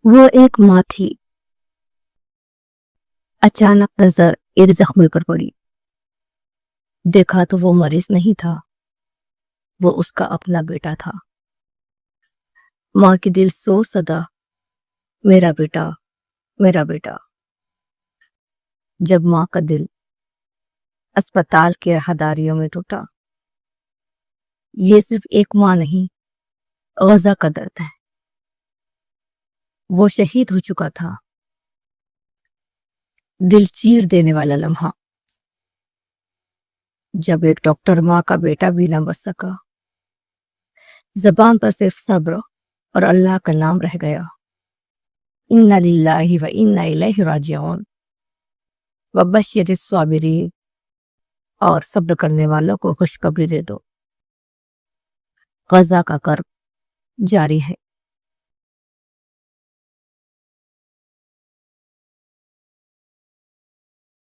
وہ ایک ماں تھی۔ اچانک نظر ایک زخمی پر پڑی۔ دیکھا تو وہ مریض نہیں تھا، وہ اس کا اپنا بیٹا تھا۔ ماں کی دل سو صدا، میرا بیٹا، میرا بیٹا۔ جب ماں کا دل اسپتال کے راہداریوں میں ٹوٹا۔ یہ صرف ایک ماں نہیں، غزہ کا درد ہے۔ وہ شہید ہو چکا تھا۔ دل چیر دینے والا لمحہ، جب ایک ڈاکٹر ماں کا بیٹا بھی نہ بچ سکا۔ زبان پر صرف صبر اور اللہ کا نام رہ گیا۔ انا للہ و انا الیہ راجعون۔ وبشر الصابرین، اور صبر کرنے والوں کو خوشخبری دے دو، غزہ کا کرب جاری ہے۔